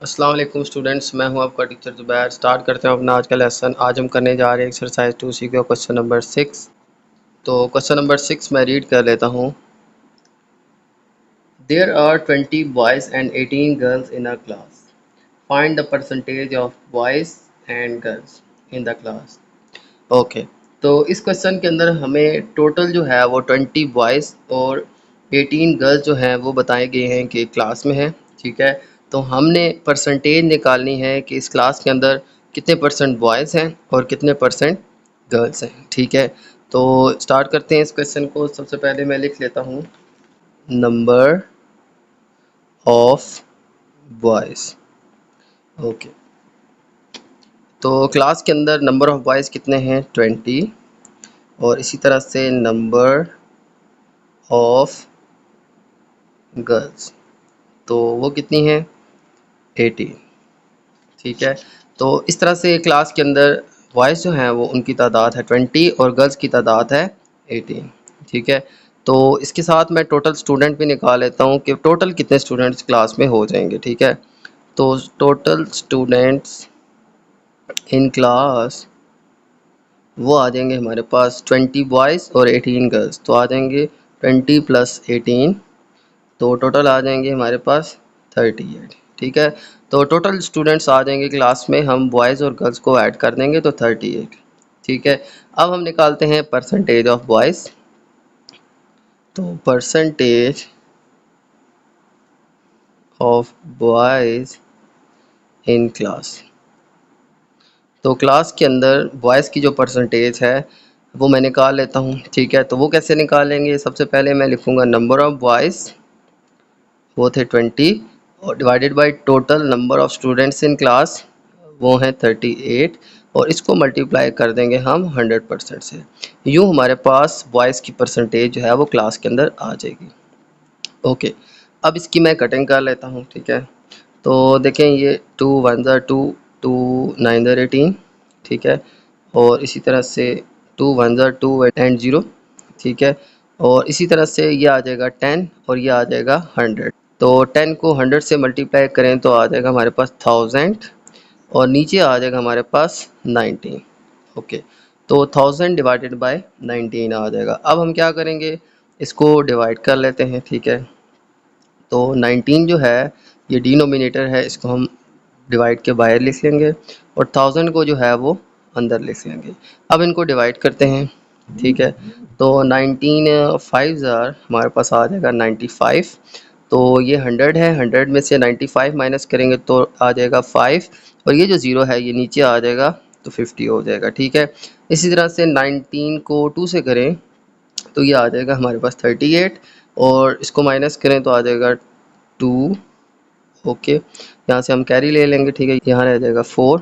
अस्सलाम वालेकुम स्टूडेंट्स, मैं हूं आपका टीचर ज़ुबैर। स्टार्ट करते हैं अपना आज का लेसन। आज हम करने जा रहे हैं एक्सरसाइज 2C का क्वेश्चन नंबर 6। तो क्वेश्चन नंबर 6 मैं रीड कर लेता हूं। There are 20 boys and 18 girls in a class. Find the percentage of boys and girls in the class. Okay, तो इस क्वेश्चन के अंदर हमें टोटल जो है वो 20 बॉयज़ और 18 गर्ल्स जो हैं वो बताए गए हैं कि क्लास में हैं। ठीक है, तो हमने परसेंटेज निकालनी है कि इस क्लास के अंदर कितने परसेंट बॉयज़ हैं और कितने परसेंट गर्ल्स हैं। ठीक है, तो स्टार्ट करते हैं इस क्वेश्चन को। सबसे पहले मैं लिख लेता हूँ नंबर ऑफ बॉयज़। ओके, तो क्लास के अंदर नंबर ऑफ़ बॉयज़ कितने हैं 20, और इसी तरह से नंबर ऑफ गर्ल्स तो वो कितनी है 18। ठीक है, तो इस तरह से क्लास के अंदर बॉयज़ जो हैं वो उनकी तादाद है 20 और गर्ल्स की तादाद है 18। ठीक है, तो इसके साथ मैं टोटल स्टूडेंट भी निकाल लेता हूँ कि टोटल कितने स्टूडेंट्स क्लास में हो जाएंगे। ठीक है, तो टोटल स्टूडेंट्स इन क्लास वो आ जाएंगे हमारे पास 20 बॉयज़ और 18 गर्ल्स, तो आ जाएंगे 20 + 18, तो टोटल आ जाएंगे हमारे पास 38। ठीक है, तो टोटल स्टूडेंट्स आ जाएंगे क्लास में, हम बॉयज़ और गर्ल्स को ऐड कर देंगे तो 38। ठीक है, अब हम निकालते हैं परसेंटेज ऑफ बॉयज़। तो percentage of boys in class, तो क्लास के अंदर बॉयज़ की जो परसेंटेज है वो मैं निकाल लेता हूँ। ठीक है, तो वो कैसे निकालेंगे, सबसे पहले मैं लिखूँगा नंबर ऑफ़ बॉयज़, वो थे 20, और divided by total number of students in class, वो हैं 38, और इसको मल्टीप्लाई कर देंगे हम 100% से। यूँ हमारे पास बॉयज़ की परसेंटेज जो है वो क्लास के अंदर आ जाएगी। ओके, अब इसकी मैं कटिंग कर लेता हूँ। ठीक है, तो देखें ये 2 1 ज़ा 2, 2 9 ज़ा 18। ठीक है, और इसी तरह से 2 1 ज़ा 2 एंड 0। ठीक है, और इसी तरह से ये आ जाएगा 10 और ये आ जाएगा 100। तो 10 को 100 से मल्टीप्लाई करें तो आ जाएगा हमारे पास 1000, और नीचे आ जाएगा हमारे पास 19। ओके, तो 1000 डिवाइडेड बाय 19 आ जाएगा। अब हम क्या करेंगे, इसको डिवाइड कर लेते हैं। ठीक है, तो 19 जो है ये डिनोमिनेटर है, इसको हम डिवाइड के बाहर लिख लेंगे, और 1000 को जो है वो अंदर लिख लेंगे। अब इनको डिवाइड करते हैं। ठीक है, तो 19 5 हमारे पास आ जाएगा 95। तो ये 100 है, 100 में से 95 माइनस करेंगे तो आ जाएगा 5, और ये जो ज़ीरो है ये नीचे आ जाएगा तो 50 हो जाएगा। ठीक है, इसी तरह से 19 को 2 से करें तो ये आ जाएगा हमारे पास 38, और इसको माइनस करें तो आ जाएगा 2। ओके, यहाँ से हम कैरी ले लेंगे। ठीक है, यहाँ रह जाएगा 4,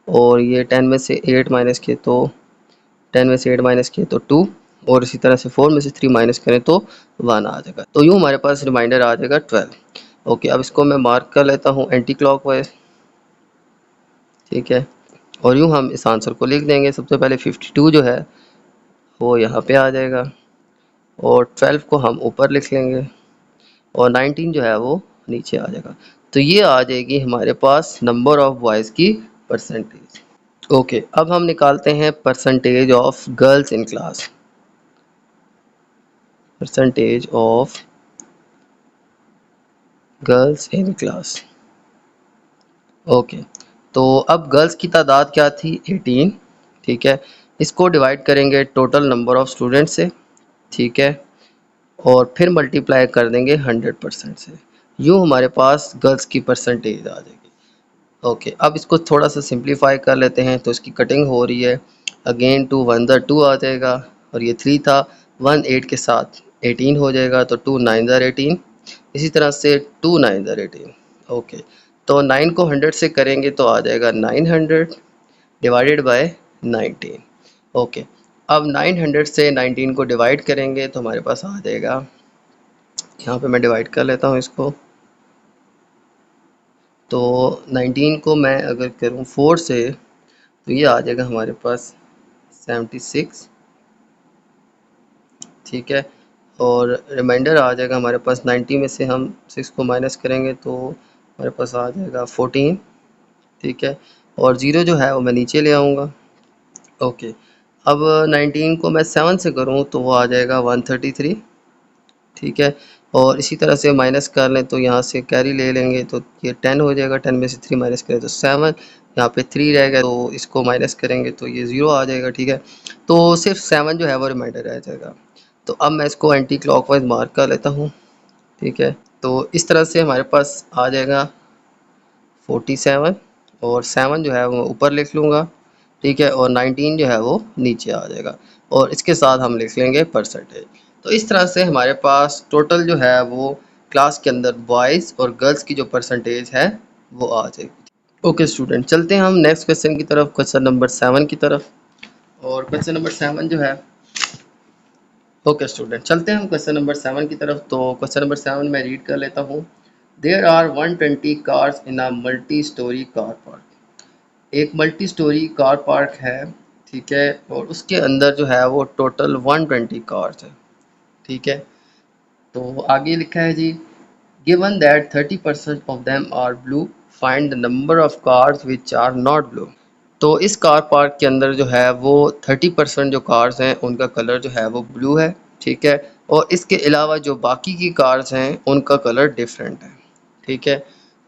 और ये 10 में से 8 माइनस किए तो 10 में से 8 माइनस किए तो 2, और इसी तरह से 4 में से 3 माइनस करें तो 1 आ जाएगा। तो यूँ हमारे पास रिमाइंडर आ जाएगा 12। ओके, अब इसको मैं मार्क कर लेता हूँ एंटी क्लॉकवाइज। ठीक है, और यूँ हम इस आंसर को लिख देंगे। सबसे पहले 52 जो है वो यहाँ पे आ जाएगा, और 12 को हम ऊपर लिख लेंगे, और 19 जो है वो नीचे आ जाएगा। तो ये आ जाएगी हमारे पास नंबर ऑफ़ बॉयज़ की परसेंटेज। ओके, अब हम निकालते हैं percentage of girls in class. Percentage of girls in class. Okay, तो अब गर्ल्स की तादाद क्या थी 18। ठीक है, इसको डिवाइड करेंगे टोटल नंबर ऑफ़ स्टूडेंट से। ठीक है, और फिर मल्टीप्लाई कर देंगे 100% से। यूँ हमारे पास गर्ल्स की परसेंटेज आ जाएगी। ओके, अब इसको थोड़ा सा सिंप्लीफाई कर लेते हैं, तो इसकी कटिंग हो रही है। अगेन 2 1 ज़ा 2 आ जाएगा, और ये 3 था, 1 8 के साथ 18 हो जाएगा, तो 2 9 ज़ा 18। इसी तरह से 2 9 ज़ा 18। ओके, तो 9 को 100 से करेंगे तो आ जाएगा 900 डिवाइडेड बाय 19। ओके, अब 900 से 19 को डिवाइड करेंगे तो हमारे पास आ जाएगा, यहाँ पे मैं डिवाइड कर लेता हूँ इसको। तो 19 को मैं अगर करूँ 4 से तो ये आ जाएगा हमारे पास 76। ठीक है, और रिमाइंडर आ जाएगा हमारे पास 90 में से हम 6 को माइनस करेंगे तो हमारे पास आ जाएगा 14, ठीक है, और 0 जो है वो मैं नीचे ले आऊँगा। ओके, अब 19 को मैं 7 से करूँ तो वो आ जाएगा 133, ठीक है, और इसी तरह से माइनस कर लें तो यहाँ से कैरी ले लेंगे तो ये 10 हो जाएगा, 10 में से 3 माइनस करें तो 7, यहाँ पे 3 रहेगा तो इसको माइनस करेंगे तो ये 0 आ जाएगा, ठीक है, तो सिर्फ 7 जो है वो रिमाइंडर रह जाएगा। तो अब मैं इसको एंटी क्लॉकवाइज मार्क कर लेता हूँ, ठीक है, तो इस तरह से हमारे पास आ जाएगा 47, और 7 जो है वो ऊपर लिख लूँगा, ठीक है, और 19 जो है वो नीचे आ जाएगा, और इसके साथ हम लिख लेंगे परसेंटेज। तो इस तरह से हमारे पास टोटल जो है वो क्लास के अंदर बॉयज़ और गर्ल्स की जो परसेंटेज है वो आ जाएगी। ओके स्टूडेंट, चलते हैं हम नेक्स्ट क्वेश्चन की तरफ, क्वेश्चन नंबर 7 की तरफ। और क्वेश्चन नंबर 7 जो है, ओके स्टूडेंट, चलते हैं हम क्वेश्चन नंबर 7 की तरफ। तो क्वेश्चन नंबर 7 मैं रीड कर लेता हूँ। There are 120 cars in a multi storey car park. एक मल्टी स्टोरी कार पार्क है, ठीक है, और उसके अंदर जो है वो टोटल 120 कार्स है, ठीक है। तो आगे लिखा है जी, given that 30% of them are blue, find the number of cars which are not blue. तो इस कार पार्क के अंदर जो है वो 30% जो कार्स हैं उनका कलर जो है वो ब्लू है, ठीक है, और इसके अलावा जो बाकी की कार्स हैं उनका कलर डिफरेंट है, ठीक है।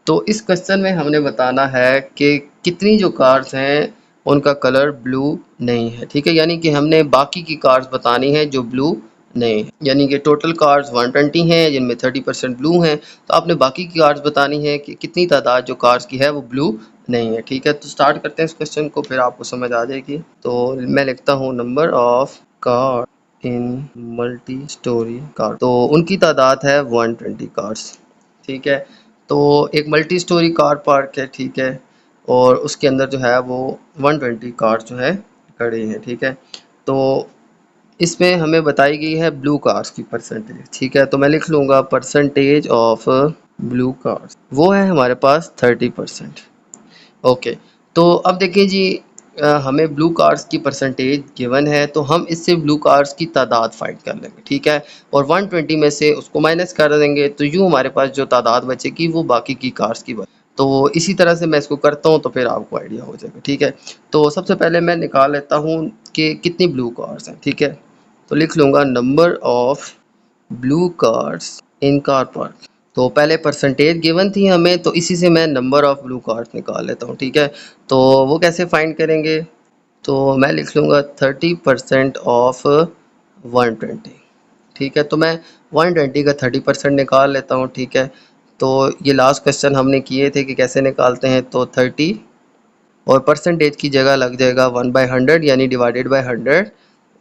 तो इस क्वेश्चन में हमने बताना है कि कितनी जो कार्स हैं उनका कलर ब्लू नहीं है, ठीक है, यानी कि हमने बाकी की कार्स बतानी है जो ब्लू नहीं है, यानी कि टोटल कार्स 120 हैं जिनमें 30% ब्लू हैं, तो आपने बाकी की कार्स बतानी है कि कितनी तादाद जो कार्स की है वो ब्लू नहीं है, ठीक है। तो स्टार्ट करते हैं इस क्वेश्चन को, फिर आपको समझ आ जाएगी। तो मैं लिखता हूँ number of car in multi storey car, तो उनकी तादाद है 120 कार्स, ठीक है। तो एक मल्टी स्टोरी कार पार्क है, ठीक है, और उसके अंदर जो है वो 120 कार जो है खड़ी हैं, ठीक है। तो इसमें हमें बताई गई है ब्लू कार्स की परसेंटेज, ठीक है, तो मैं लिख लूँगा परसेंटेज ऑफ ब्लू कार्स, वो है हमारे पास 30%। ओके, तो अब देखिए जी, हमें ब्लू कार्स की परसेंटेज गिवन है तो हम इससे ब्लू कार्स की तादाद फाइंड कर लेंगे, ठीक है, और 120 में से उसको माइनस कर देंगे तो यूँ हमारे पास जो तादाद बचेगी वो बाकी की कार्स की तो इसी तरह से मैं इसको करता हूँ तो फिर आपको आइडिया हो जाएगा, ठीक है। तो सबसे पहले मैं निकाल लेता हूँ कि कितनी ब्लू कार्स हैं, ठीक है, तो लिख लूँगा number of blue cars in car park. तो पहले परसेंटेज गिवन थी हमें तो इसी से मैं नंबर ऑफ ब्लू कार्स निकाल लेता हूँ, ठीक है। तो वो कैसे फाइंड करेंगे, तो मैं लिख लूँगा 30% ऑफ 120, ठीक है, तो मैं 120 का 30% निकाल लेता हूँ, ठीक है। तो ये लास्ट क्वेश्चन हमने किए थे कि कैसे निकालते हैं, तो 30 और परसेंटेज की जगह लग जाएगा 1/100 यानी डिवाइडेड बाय 100,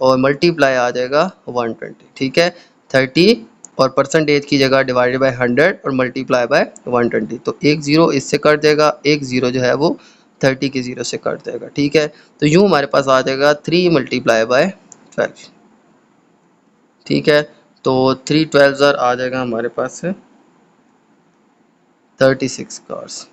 और मल्टीप्लाई आ जाएगा 120, ठीक है। 30 और परसेंटेज की जगह डिवाइडेड बाय 100 और मल्टीप्लाई बाय 120, तो एक ज़ीरो इससे कट जाएगा, एक ज़ीरो जो है वो 30 के ज़ीरो से कट जाएगा, ठीक है। तो यूँ हमारे पास आ जाएगा 3 मल्टीप्लाई बाय 12, ठीक है। तो 3 12 आ जाएगा हमारे पास 36 कार्स।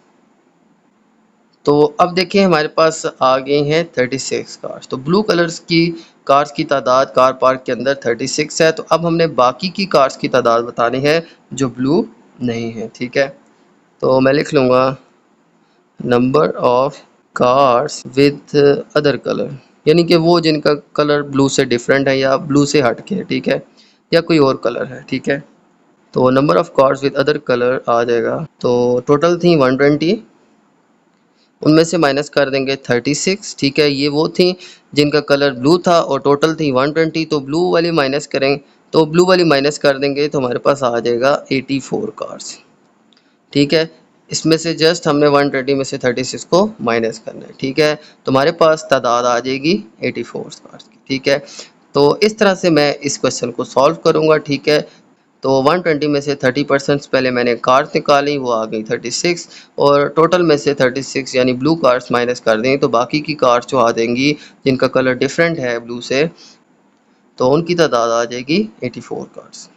तो अब देखिए हमारे पास आ गए हैं 36 कार्स, तो ब्लू कलर्स की कार्स की तादाद कार पार्क के अंदर 36 है। तो अब हमने बाकी की कार्स की तादाद बतानी है जो ब्लू नहीं है, ठीक है। तो मैं लिख लूँगा number of cars with other colour, यानी कि वो जिनका कलर ब्लू से डिफरेंट है या ब्लू से हट के है, ठीक है, या कोई और कलर है, ठीक है। तो number of cars with other colour आ जाएगा, तो टोटल थी 120, उनमें से माइनस कर देंगे 36, ठीक है, ये वो थी जिनका कलर ब्लू था और टोटल थी 120, तो ब्लू वाली माइनस करें, तो ब्लू वाली माइनस कर देंगे तो हमारे पास आ जाएगा 84 कार्स, ठीक है। इसमें से जस्ट हमने 120 में से 36 को माइनस करना है, ठीक है, तो हमारे पास तादाद आ जाएगी 84 कार्स की, ठीक है। तो इस तरह से मैं इस क्वेश्चन को सॉल्व करूँगा, ठीक है। तो 120 में से 30% पहले मैंने कार्स निकाली, वो आ गई 36, और टोटल में से 36 यानी ब्लू कार्स माइनस कर दें तो बाकी की कार्स जो आ जाएंगी जिनका कलर डिफरेंट है ब्लू से, तो उनकी तादाद आ जाएगी 84 कार्स।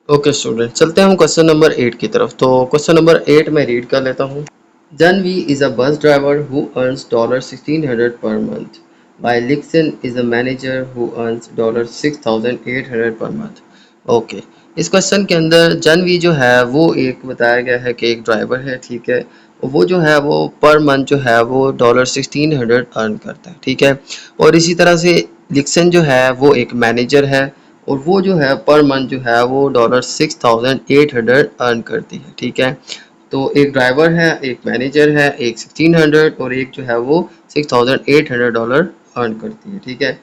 ओके स्टूडेंट, चलते हैं हम क्वेश्चन नंबर 8 की तरफ। तो क्वेश्चन नंबर 8 मैं रीड कर लेता हूँ। Janvi is a bus driver who earns $1,600 per month, while Lixen is a manager who earns $6,800 per month. Okay, इस क्वेश्चन के अंदर जनवी जो है वो एक बताया गया है कि एक ड्राइवर है, ठीक है। वो जो है वो पर मंथ जो है वो $1600 अर्न करता है, ठीक है। और इसी तरह से लिक्सन जो है वो एक मैनेजर है और वो जो है पर मंथ जो है वो $6800 अर्न करती है, ठीक है। तो एक ड्राइवर है, एक मैनेजर है, एक 1600 और एक जो है वो $6800 अर्न करती है, ठीक है।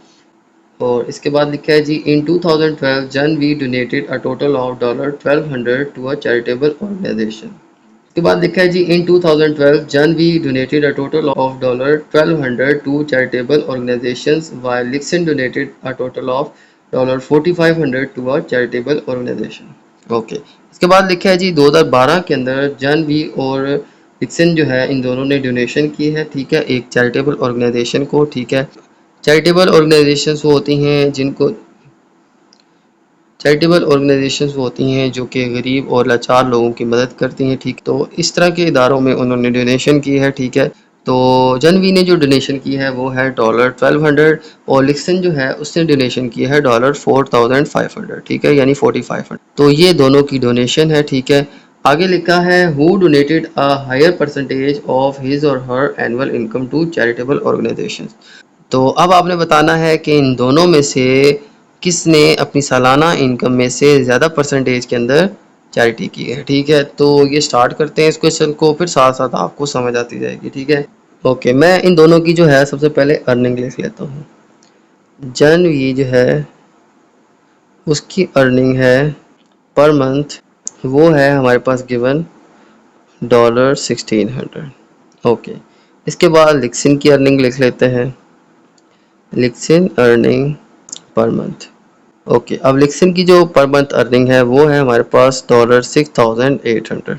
और इसके बाद लिखा है जी in 2012 Janvi donated a total of $1200 to a charitable organization. इसके बाद लिखा है जी in 2012 Janvi donated a total of $1200 to charitable organizations while Lixon donated a total of $4500 to a charitable organization. Okay, इसके बाद लिखा है जी 2012 के अंदर जनवी और लिक्सन जो है इन दोनों ने डोनेशन की है, ठीक है, एक चैरिटेबल ऑर्गेनाइजेशन को, ठीक है। चैरिटेबल ऑर्गेनाइजेशंस वो होती हैं जिनको चैरिटेबल ऑर्गेनाइजेशंस वो होती हैं जो कि गरीब और लाचार लोगों की मदद करती हैं, ठीक। तो इस तरह के इदारों में उन्होंने डोनेशन की है, ठीक है। तो जनवी ने जो डोनेशन की है वो है $1200 और लिक्सन जो है उसने डोनेशन की है $4500, ठीक है, यानी 4500। तो ये दोनों की डोनेशन है, ठीक है। आगे लिखा है who donated a higher percentage of his और her annual income to charitable organizations. तो अब आपने बताना है कि इन दोनों में से किसने अपनी सालाना इनकम में से ज़्यादा परसेंटेज के अंदर चैरिटी की है, ठीक है। तो ये स्टार्ट करते हैं इस क्वेश्चन को, फिर साथ साथ आपको समझ आती जाएगी, ठीक है। ओके, मैं इन दोनों की जो है सबसे पहले अर्निंग लिख लेता हूँ। जनवी जो है उसकी अर्निंग है पर मंथ, वो है हमारे पास गिवन $1600। ओके, इसके बाद लिक्सिन की अर्निंग लिख लेते हैं, लिक्सिन अर्निंग पर मंथ। ओके, अब लिक्सिन की जो पर मंथ अर्निंग है वो है हमारे पास $6800।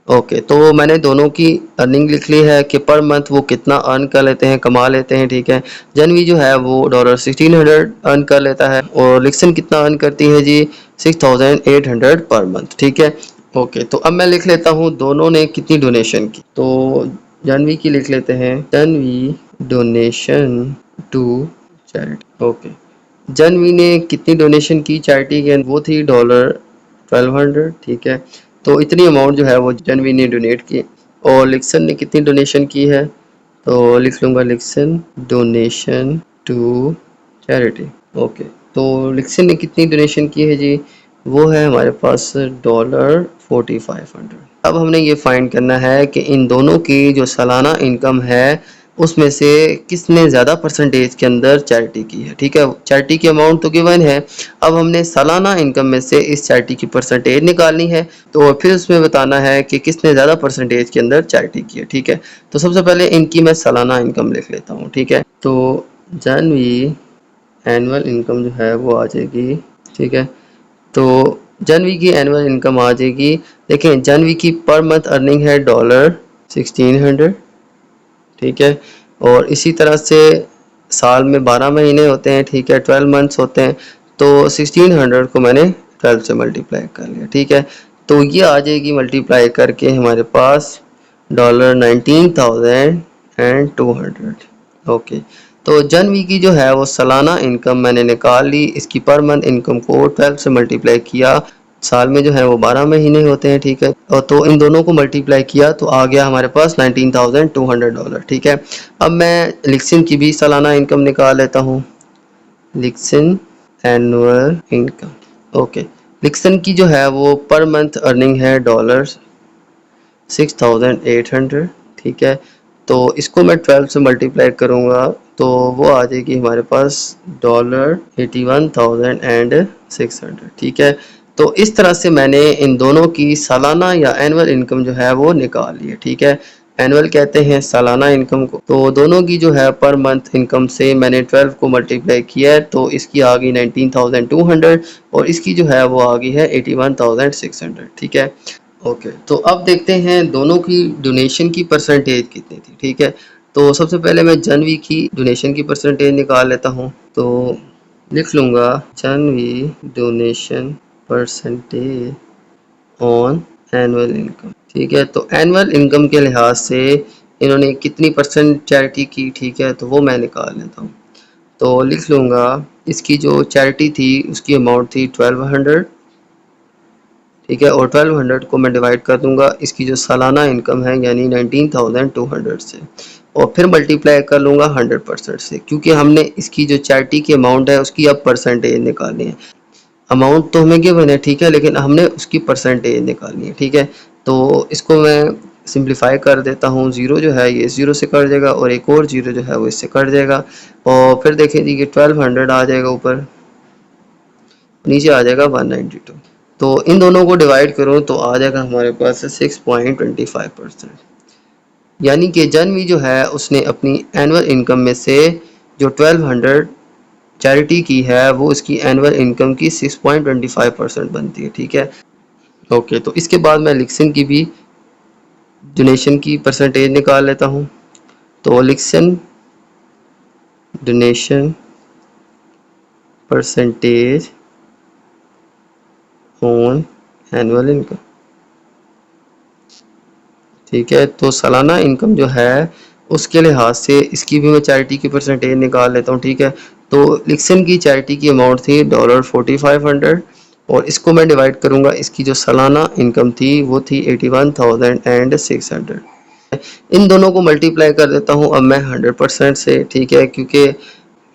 ओके, तो मैंने दोनों की अर्निंग लिख ली है कि पर मंथ वो कितना अर्न कर लेते हैं, कमा लेते हैं, ठीक है। जनवी जो है वो $1600 अर्न कर लेता है और लिक्सिन कितना अर्न करती है जी, 6800 पर मंथ, ठीक है। ओके, तो अब मैं लिख लेता हूँ दोनों ने कितनी डोनेशन की। तो जानवी की लिख लेते हैं, Janvi donation to charity. Okay, Janvi ने कितनी डोनेशन की चैरिटी के, वो थी $1200, ठीक है। तो इतनी अमाउंट जो है वो जानवी ने डोनेट की। और लिक्सन ने कितनी डोनेशन की है, तो लिख लूँगा लिक्सन डोनेशन टू चैरिटी। ओके, तो लिक्सन ने कितनी डोनेशन की है जी, वो है हमारे पास $4500। अब हमने ये फाइंड करना है कि इन दोनों की जो सालाना इनकम है उसमें से किसने ज़्यादा परसेंटेज के अंदर चैरिटी की है, ठीक है। चैरिटी की अमाउंट तो गिवन है, अब हमने सालाना इनकम में से इस चैरिटी की परसेंटेज निकालनी है, तो फिर उसमें बताना है कि किसने ज़्यादा परसेंटेज के अंदर चैरिटी की है, ठीक है। तो सबसे पहले इनकी मैं सालाना इनकम लिख लेता हूँ, ठीक है। तो जानवी एनुअल इनकम जो है वो आ जाएगी, ठीक है। तो जनवी की एनुअल इनकम आ जाएगी, देखें जनवी की पर मंथ अर्निंग है $1600, ठीक है। और इसी तरह से साल में 12 महीने होते हैं, ठीक है, 12 मंथ्स होते हैं। तो 1600 को मैंने 12 से मल्टीप्लाई कर लिया, ठीक है। तो ये आ जाएगी मल्टीप्लाई करके हमारे पास $19,200। ओके, तो जनवी की जो है वो सालाना इनकम मैंने निकाल ली, इसकी पर मंथ इनकम को 12 से मल्टीप्लाई किया, साल में जो है वो 12 महीने होते हैं, ठीक है। और तो इन दोनों को मल्टीप्लाई किया तो आ गया हमारे पास $19,200, ठीक है। अब मैं लिक्सिन की भी सालाना इनकम निकाल लेता हूँ, लिक्सिन एनुअल इनकम। ओके, लिक्सिन की जो है वो पर मंथ अर्निंग है $6800, ठीक है। तो इसको मैं 12 से मल्टीप्लाई करूँगा तो वो आ जाएगी हमारे पास $81,600, ठीक है। तो इस तरह से मैंने इन दोनों की सालाना या एनुअल इनकम जो है वो निकाल ली है, ठीक है। एनुअल कहते हैं सालाना इनकम को। तो दोनों की जो है पर मंथ इनकम से मैंने 12 को मल्टीप्लाई किया है तो इसकी आ गई 19,200 और इसकी जो है वो आ गई है 81,600, ठीक है। ओके, तो अब देखते हैं दोनों की डोनेशन की परसेंटेज कितनी थी, ठीक है। तो सबसे पहले मैं जनवी की डोनेशन की परसेंटेज निकाल लेता हूँ, तो लिख लूँगा Janvi donation percentage on annual income, ठीक है। तो एनुअल इनकम के लिहाज से इन्होंने कितनी परसेंट चैरिटी की, ठीक है, तो वो मैं निकाल लेता हूँ। तो लिख लूँगा इसकी जो चैरिटी थी उसकी अमाउंट थी 1200, ठीक है, और 1200 को मैं डिवाइड कर दूंगा इसकी जो सालाना इनकम है यानी 19,200 से, और फिर मल्टीप्लाई कर लूँगा 100% से, क्योंकि हमने इसकी जो चैरिटी की अमाउंट है उसकी अब परसेंटेज निकालनी है। अमाउंट तो हमें गिवन है, ठीक है, लेकिन हमने उसकी परसेंटेज निकालनी है। ठीक है, तो इसको मैं सिंप्लीफाई कर देता हूँ। ज़ीरो जो है ये ज़ीरो से कट जाएगा और एक और ज़ीरो जो है वो इससे कट जाएगा, और फिर देखें जी कि 1200 आ जाएगा ऊपर, नीचे आ जाएगा 192। तो इन दोनों को डिवाइड करूँ तो आ जाएगा हमारे पास 6.25%। यानी कि जानवी जो है उसने अपनी एनुअल इनकम में से जो 1200 चैरिटी की है वो इसकी एनुअल इनकम की 6.25% बनती है। ठीक है, ओके, तो इसके बाद मैं लिक्सन की भी डोनेशन की परसेंटेज निकाल लेता हूँ। तो Lixon donation percentage on annual income. ठीक है, तो सालाना इनकम जो है उसके लिहाज से इसकी भी मैं चैरिटी की परसेंटेज निकाल लेता हूँ। ठीक है, तो लिक्सन की चैरिटी की अमाउंट थी $4500 और इसको मैं डिवाइड करूँगा, इसकी जो सालाना इनकम थी वो थी 81,600। इन दोनों को मल्टीप्लाई कर देता हूँ अब मैं 100% से। ठीक है,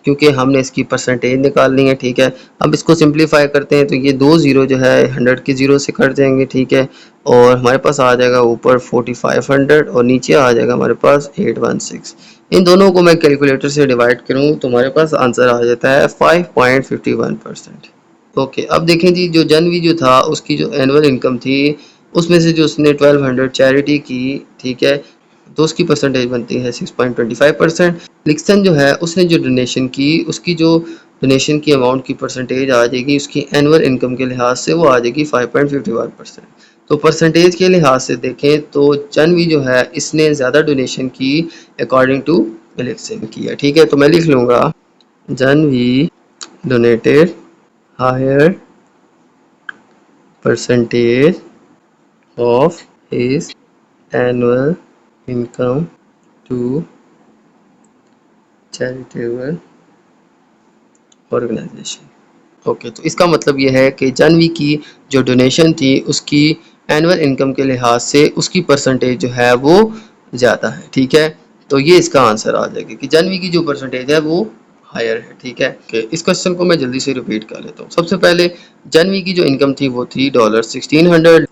क्योंकि हमने इसकी परसेंटेज निकालनी है। ठीक है, अब इसको सिंप्लीफाई करते हैं तो ये दो ज़ीरो जो है 100 के ज़ीरो से कट जाएंगे। ठीक है, और हमारे पास आ जाएगा ऊपर 4500 और नीचे आ जाएगा हमारे पास 816। इन दोनों को मैं कैलकुलेटर से डिवाइड करूँ तो हमारे पास आंसर आ जाता है 5.51%। ओके, अब देखें जी, जो जनवी जो था उसकी जो एनुअल इनकम थी उसमें से जो उसने 1200 चैरिटी की, ठीक है, तो उसकी परसेंटेज बनती है 6.25%। लिक्सन जो है उसने जो डोनेशन की उसकी जो डोनेशन की अमाउंट की परसेंटेज आ जाएगी उसकी एनुअल इनकम के लिहाज से वो आ जाएगी 5.51%। तो परसेंटेज के लिहाज से देखें तो जनवी जो है इसने ज़्यादा डोनेशन की अकॉर्डिंग टू लिक्सन की है। ठीक है, तो मैं लिख लूँगा Janvi donated higher percentage of his annual income to charitable organization। Okay, तो इसका मतलब यह है कि जानवी की जो डोनेशन थी उसकी एनुअल इनकम के लिहाज से उसकी परसेंटेज जो है वो ज़्यादा है। ठीक है, तो ये इसका आंसर आ जाएगा कि जानवी की जो परसेंटेज है वो हायर है। ठीक है, कि इस क्वेश्चन को मैं जल्दी से रिपीट कर लेता हूँ। सबसे पहले जानवी की जो इनकम थी वो थी $1600,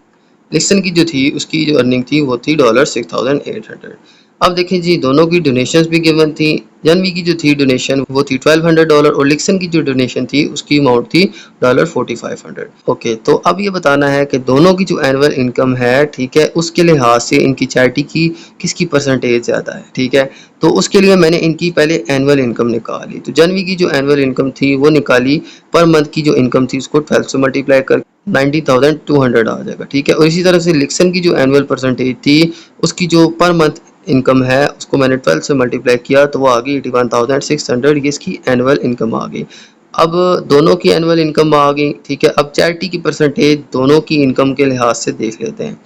लिक्सन की जो थी उसकी जो अर्निंग थी वो थी $6800। अब देखें जी, दोनों की डोनेशंस भी गिवन थी। जानवी की जो थी डोनेशन वो थी $1200 और लिक्सन की जो डोनेशन थी उसकी अमाउंट थी $4500। ओके, तो अब ये बताना है कि दोनों की जो एनुअल इनकम है, ठीक है, उसके लिहाज से इनकी चैरिटी की किसकी परसेंटेज ज़्यादा है। ठीक है, तो उसके लिए मैंने इनकी पहले एनुअल इनकम निकाली। तो जानवी की जो एनुअल इनकम थी वो निकाली, पर मंथ की जो इनकम थी उसको 12 से मल्टीप्लाई कर 90,200 आ जाएगा। ठीक है, और इसी तरह से लिक्सन की जो एनुअल परसेंटेज थी उसकी जो पर मंथ इनकम है उसको मैंने 12 से मल्टीप्लाई किया तो वो आ गई 81,600। ये इसकी एनुअल इनकम आ गई। अब दोनों की एनुअल इनकम आ गई। ठीक है, अब चैरिटी की परसेंटेज दोनों की इनकम के लिहाज से देख लेते हैं।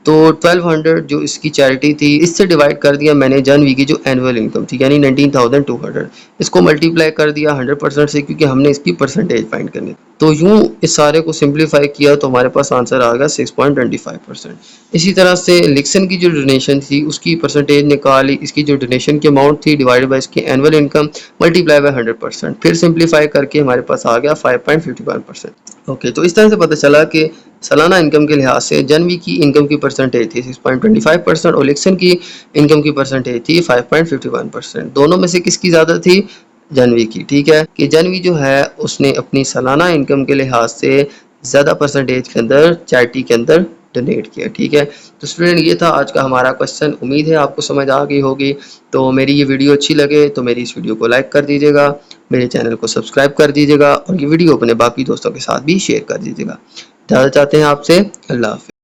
तो 1200 जो इसकी चैरिटी थी इससे डिवाइड कर दिया मैंने जानवी की जो एनुअल इनकम थी यानी 19,200, इसको मल्टीप्लाई कर दिया 100% से, क्योंकि हमने इसकी परसेंटेज फाइंड करनी। तो यूँ इस सारे को सिंप्लीफाई किया तो हमारे पास आंसर आ गया 6.25%। इसी तरह से लिक्सन की जो डोनेशन थी उसकी परसेंटेज निकाली, इसकी जो डोनेशन की अमाउंट थी डिवाइडेड बाय इसकी एनुअल इनकम मल्टीप्लाई बाय 100%, फिर सिंप्लीफाई करके हमारे पास आ गया 5.51%। ओके, तो इस तरह से पता चला कि सालाना इनकम के लिहाज से जानवी की इनकम की परसेंटेज थी 6.25% और लिक्सन की इनकम की परसेंटेज थी 5.51%। दोनों में से किसकी ज़्यादा थी? जानवी की। ठीक है, कि जानवी जो है उसने अपनी सालाना इनकम के लिहाज से ज़्यादा परसेंटेज के अंदर चैरिटी के अंदर डोनेट किया। ठीक है, तो स्टूडेंट ये था आज का हमारा क्वेश्चन। उम्मीद है आपको समझ आ गई होगी। तो मेरी ये वीडियो अच्छी लगे तो मेरी इस वीडियो को लाइक कर दीजिएगा, मेरे चैनल को सब्सक्राइब कर दीजिएगा और ये वीडियो अपने बाकी दोस्तों के साथ भी शेयर कर दीजिएगा। ज़्यादा चाहते हैं आपसे। अल्लाह हाफ़िज़।